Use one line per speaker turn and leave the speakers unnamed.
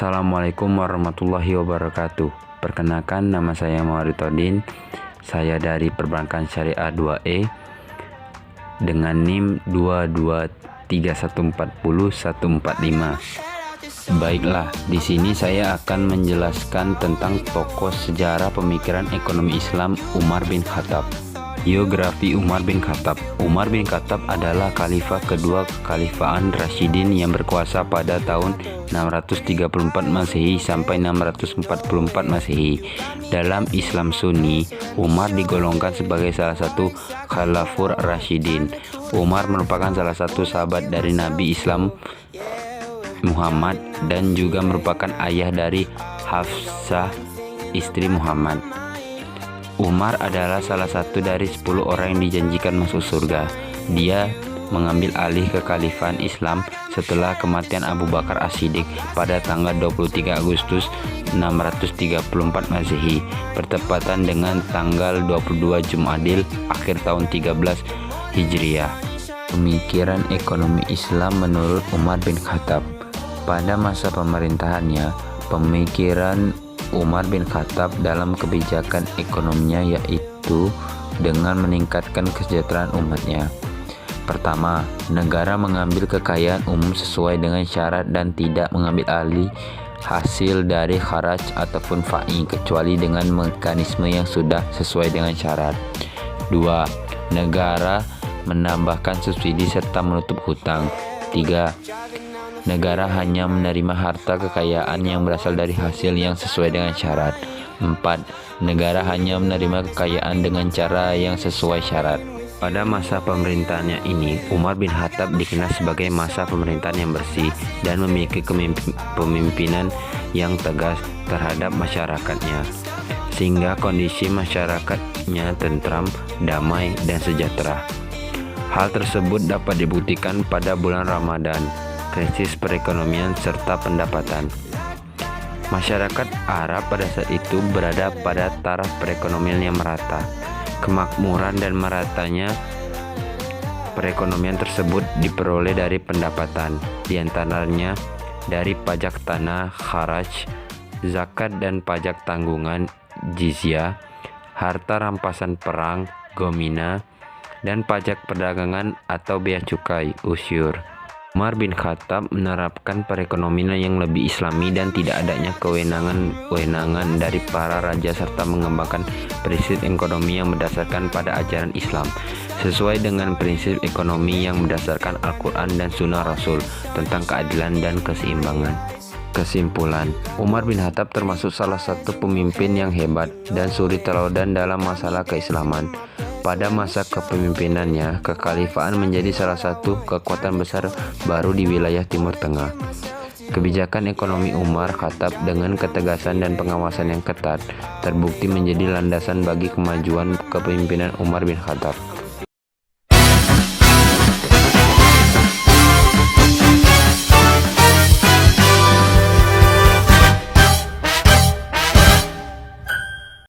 Assalamualaikum warahmatullahi wabarakatuh. Perkenalkan, nama saya Mawaritodin. Saya dari Perbankan Syariah 2E dengan NIM 223140145. Baiklah, di sini saya akan menjelaskan tentang tokoh sejarah pemikiran ekonomi Islam Umar bin Khattab. Biografi Umar bin Khattab. Umar bin Khattab adalah khalifah kedua Kekhalifahan Rasyidin yang berkuasa pada tahun 634 Masehi sampai 644 Masehi. Dalam Islam Sunni, Umar digolongkan sebagai salah satu Khalafur Rasyidin. Umar merupakan salah satu sahabat dari Nabi Islam Muhammad dan juga merupakan ayah dari Hafsah, istri Muhammad. Umar adalah salah satu dari 10 orang yang dijanjikan masuk surga. Dia mengambil alih kekhalifahan Islam setelah kematian Abu Bakar As-Siddiq pada tanggal 23 Agustus 634 Masehi, bertepatan dengan tanggal 22 Jumadil akhir tahun 13 Hijriah. Pemikiran ekonomi Islam menurut Umar bin Khattab. Pada masa pemerintahannya, pemikiran Umar bin Khattab dalam kebijakan ekonominya yaitu dengan meningkatkan kesejahteraan umatnya. Pertama, negara mengambil kekayaan umum sesuai dengan syarat dan tidak mengambil alih hasil dari kharaj ataupun fa'i kecuali dengan mekanisme yang sudah sesuai dengan syarat. 2. Negara menambahkan subsidi serta menutup hutang. 3. Negara hanya menerima harta kekayaan yang berasal dari hasil yang sesuai dengan syarat. 4. Negara hanya menerima kekayaan dengan cara yang sesuai syarat. Pada masa pemerintahannya ini, Umar bin Khattab dikenal sebagai masa pemerintahan yang bersih dan memiliki kepemimpinan yang tegas terhadap masyarakatnya, sehingga kondisi masyarakatnya tentram, damai, dan sejahtera. Hal tersebut dapat dibuktikan pada bulan Ramadan, krisis perekonomian serta pendapatan. Masyarakat Arab pada saat itu berada pada taraf perekonomian yang merata. Kemakmuran dan meratanya perekonomian tersebut diperoleh dari pendapatan, diantaranya dari pajak tanah, kharaj, zakat dan pajak tanggungan, jizyah, harta rampasan perang, gomina, dan pajak perdagangan atau bea cukai, usyur. Umar bin Khattab menerapkan perekonomian yang lebih islami dan tidak adanya kewenangan dari para raja serta mengembangkan prinsip ekonomi yang berdasarkan pada ajaran Islam sesuai dengan prinsip ekonomi yang berdasarkan Al-Quran dan Sunnah Rasul tentang keadilan dan keseimbangan. Kesimpulan, Umar bin Khattab termasuk salah satu pemimpin yang hebat dan suri teladan dalam masalah keislaman. Pada masa kepemimpinannya, kekhalifahan menjadi salah satu kekuatan besar baru di wilayah Timur Tengah. Kebijakan ekonomi Umar Khattab dengan ketegasan dan pengawasan yang ketat terbukti menjadi landasan bagi kemajuan kepemimpinan Umar bin Khattab.